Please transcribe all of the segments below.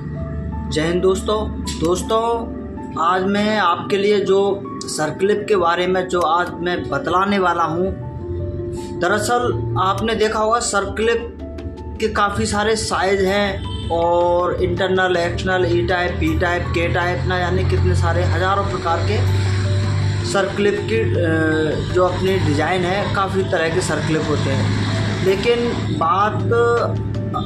जय हिंद दोस्तों, आज मैं आपके लिए जो सर्क्लिप के बारे में जो आज मैं बतलाने वाला हूँ। दरअसल आपने देखा होगा सर्क्लिप के काफ़ी सारे साइज़ हैं और इंटरनल, एक्सटर्नल, ई टाइप, पी टाइप, के टाइप, ना यानी कितने सारे हज़ारों प्रकार के सर्क्लिप की जो अपनी डिज़ाइन है, काफ़ी तरह के सर्क्लिप होते हैं। लेकिन बात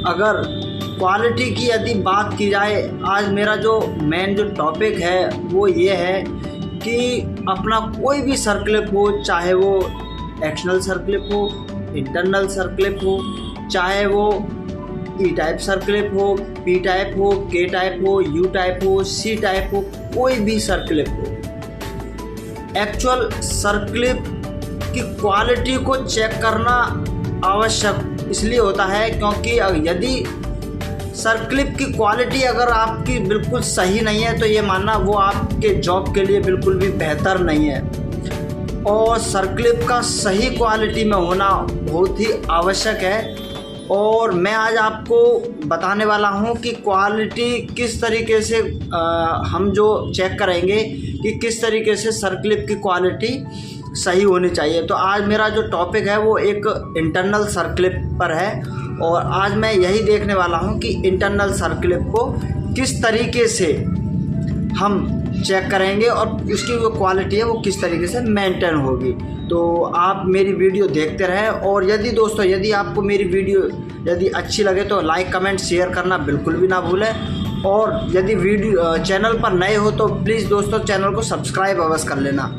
अगर क्वालिटी की यदि बात की जाए, आज मेरा जो मेन जो टॉपिक है वो ये है कि अपना कोई भी सर्क्लिप हो, चाहे वो एक्सटर्नल सर्क्लिप हो, इंटरनल सर्क्लिप हो, चाहे वो ई टाइप सर्क्लिप हो, पी टाइप हो, के टाइप हो, यू टाइप हो, सी टाइप हो, कोई भी सर्क्लिप हो, एक्चुअल सर्क्लिप की क्वालिटी को चेक करना आवश्यक इसलिए होता है क्योंकि यदि सर्क्लिप की क्वालिटी अगर आपकी बिल्कुल सही नहीं है तो ये मानना वो आपके जॉब के लिए बिल्कुल भी बेहतर नहीं है। और सर्क्लिप का सही क्वालिटी में होना बहुत ही आवश्यक है। और मैं आज आपको बताने वाला हूँ कि क्वालिटी किस तरीके से हम जो चेक करेंगे कि किस तरीके से सर्क्लिप की क्वालिटी सही होनी चाहिए। तो आज मेरा जो टॉपिक है वो एक इंटरनल सर्क्लिप पर है और आज मैं यही देखने वाला हूँ कि इंटरनल सर्क्लिप को किस तरीके से हम चेक करेंगे और उसकी जो क्वालिटी है वो किस तरीके से मेंटेन होगी। तो आप मेरी वीडियो देखते रहें और यदि दोस्तों यदि आपको मेरी वीडियो यदि अच्छी लगे तो लाइक, कमेंट, शेयर करना बिल्कुल भी ना भूलें। और यदि वीडियो चैनल पर नए हो तो प्लीज़ दोस्तों चैनल को सब्सक्राइब अवश्य कर लेना।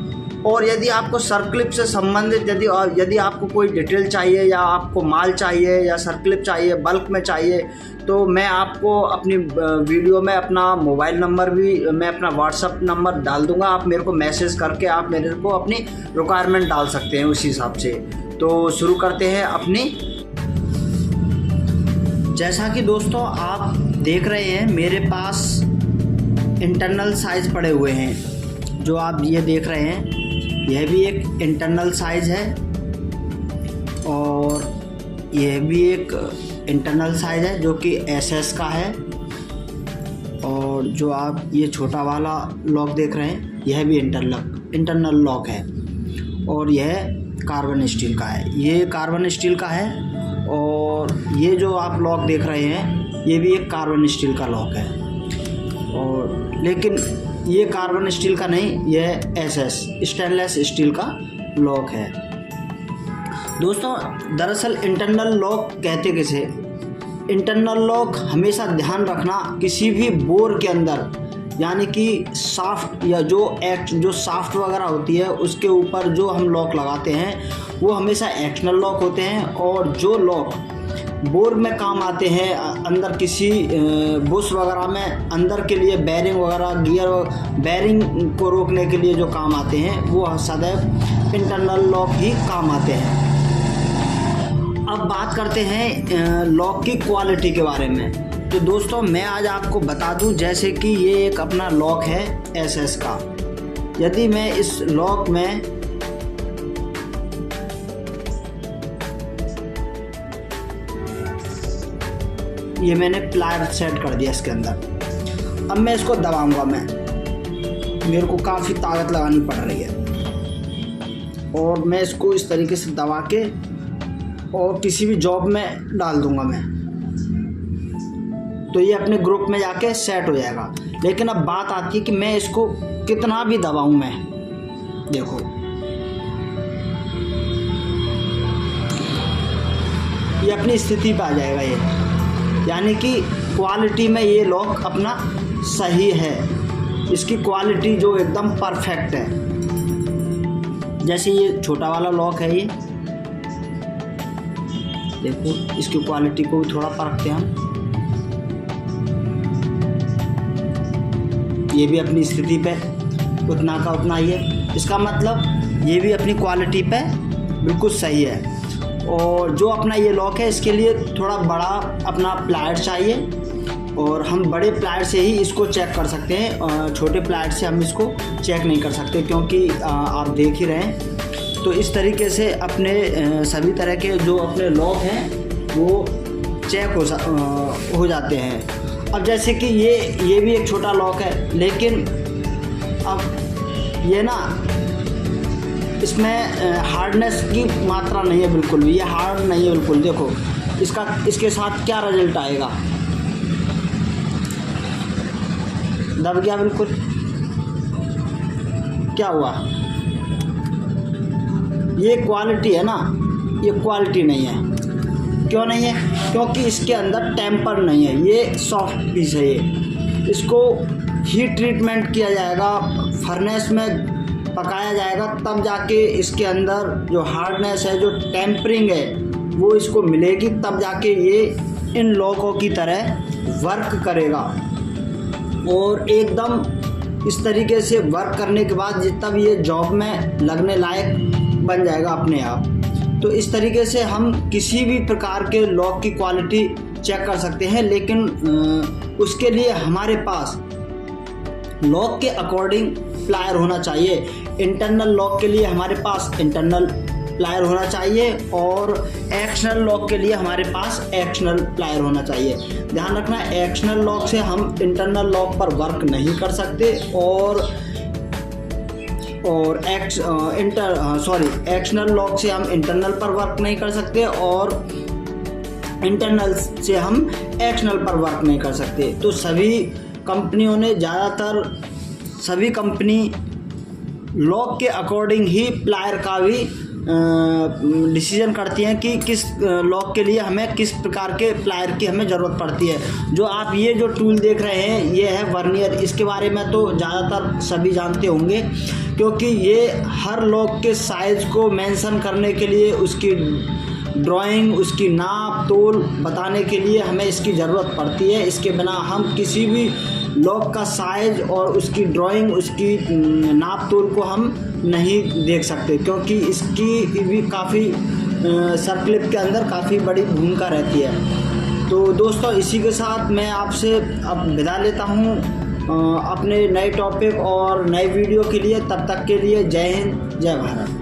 और यदि आपको सर्क्लिप से संबंधित यदि आपको कोई डिटेल चाहिए या आपको माल चाहिए या सर्क्लिप चाहिए, बल्क में चाहिए, तो मैं आपको अपनी वीडियो में अपना मोबाइल नंबर भी, मैं अपना व्हाट्सअप नंबर डाल दूंगा। आप मेरे को मैसेज करके आप मेरे को अपनी रिक्वायरमेंट डाल सकते हैं उसी हिसाब से। तो शुरू करते हैं अपनी। जैसा कि दोस्तों आप देख रहे हैं मेरे पास इंटरनल साइज़ पड़े हुए हैं। जो आप ये देख रहे हैं यह भी एक इंटरनल साइज़ है और यह भी एक इंटरनल साइज़ है जो कि SS का है। और जो आप ये छोटा वाला लॉक देख रहे हैं यह भी इंटरनल लॉक है और यह कार्बन स्टील का है। ये कार्बन स्टील का है और ये जो आप लॉक देख रहे हैं ये भी एक कार्बन स्टील का लॉक है। और लेकिन ये कार्बन स्टील का नहीं, यह SS स्टेनलेस स्टील का लॉक है। दोस्तों दरअसल इंटरनल लॉक कहते किसे, इंटरनल लॉक हमेशा ध्यान रखना किसी भी बोर के अंदर, यानी कि शाफ्ट या जो शाफ्ट वगैरह होती है उसके ऊपर जो हम लॉक लगाते हैं वो हमेशा एक्सटर्नल लॉक होते हैं। और जो लॉक बोर में काम आते हैं, अंदर किसी बुश वगैरह में अंदर के लिए बैरिंग वगैरह, गियर बैरिंग को रोकने के लिए जो काम आते हैं वो सदैव इंटरनल लॉक ही काम आते हैं। अब बात करते हैं लॉक की क्वालिटी के बारे में। तो दोस्तों मैं आज आपको बता दूं, जैसे कि ये एक अपना लॉक है SS का। यदि मैं इस लॉक में ये मैंने प्लायर सेट कर दिया इसके अंदर, अब मैं इसको दबाऊंगा। मेरे को काफ़ी ताकत लगानी पड़ रही है और मैं इसको इस तरीके से दबा के और किसी भी जॉब में डाल दूंगा मैं, तो ये अपने ग्रुप में जाके सेट हो जाएगा। लेकिन अब बात आती है कि मैं इसको कितना भी दबाऊं, मैं देखो ये अपनी स्थिति पे आ जाएगा ये, यानी कि क्वालिटी में ये लॉक अपना सही है। इसकी क्वालिटी जो एकदम परफेक्ट है। जैसे ये छोटा वाला लॉक है, ये देखो इसकी क्वालिटी को भी थोड़ा परखते हैं हम। ये भी अपनी स्थिति पे उतना का उतना ही है, इसका मतलब ये भी अपनी क्वालिटी पे बिल्कुल सही है। और जो अपना ये लॉक है इसके लिए थोड़ा बड़ा अपना प्लायर चाहिए और हम बड़े प्लायर से ही इसको चेक कर सकते हैं। छोटे प्लायर से हम इसको चेक नहीं कर सकते क्योंकि आप देख ही रहे हैं। तो इस तरीके से अपने सभी तरह के जो अपने लॉक हैं वो चेक हो जाते हैं। अब जैसे कि ये भी एक छोटा लॉक है, लेकिन अब ये ना इसमें हार्डनेस की मात्रा नहीं है बिल्कुल भी, ये हार्ड नहीं है बिल्कुल। देखो इसके साथ क्या रिजल्ट आएगा, दब गया बिल्कुल, क्या हुआ। ये क्वालिटी है ना, ये क्वालिटी नहीं है। क्यों नहीं है? क्योंकि इसके अंदर टेम्पर नहीं है, ये सॉफ्ट पीस है। ये इसको हीट ट्रीटमेंट किया जाएगा, फर्नेस में पकाया जाएगा, तब जाके इसके अंदर जो हार्डनेस है, जो टेम्परिंग है, वो इसको मिलेगी, तब जाके ये इन लॉकों की तरह वर्क करेगा। और एकदम इस तरीके से वर्क करने के बाद तब ये जॉब में लगने लायक बन जाएगा अपने आप। तो इस तरीके से हम किसी भी प्रकार के लॉक की क्वालिटी चेक कर सकते हैं, लेकिन उसके लिए हमारे पास लॉक के अकॉर्डिंग प्लायर होना चाहिए। इंटरनल लॉक के लिए हमारे पास इंटरनल प्लायर होना चाहिए और एक्सटर्नल लॉक के लिए हमारे पास एक्सटर्नल प्लायर होना चाहिए। ध्यान रखना, एक्सटर्नल लॉक से हम इंटरनल लॉक पर वर्क नहीं कर सकते और एक्सटर्नल लॉक से हम इंटरनल पर वर्क नहीं कर सकते और इंटरनल से हम एक्सटर्नल पर वर्क नहीं कर सकते। तो सभी कंपनियों ने ज़्यादातर सभी कंपनी लॉक के अकॉर्डिंग ही प्लायर का भी डिसीजन करती हैं कि किस लॉक के लिए हमें किस प्रकार के प्लायर की हमें ज़रूरत पड़ती है। जो आप ये जो टूल देख रहे हैं, ये है वर्नियर। इसके बारे में तो ज़्यादातर सभी जानते होंगे, क्योंकि ये हर लॉक के साइज़ को मेंशन करने के लिए, उसकी ड्राइंग, उसकी नाप तोल बताने के लिए हमें इसकी ज़रूरत पड़ती है। इसके बिना हम किसी भी लॉक का साइज़ और उसकी ड्राइंग, उसकी नाप तोल को हम नहीं देख सकते, क्योंकि इसकी भी काफ़ी सर्कलिप के अंदर काफ़ी बड़ी भूमिका रहती है। तो दोस्तों, इसी के साथ मैं आपसे अब विदा लेता हूँ अपने नए टॉपिक और नए वीडियो के लिए। तब तक के लिए जय हिंद, जय भारत।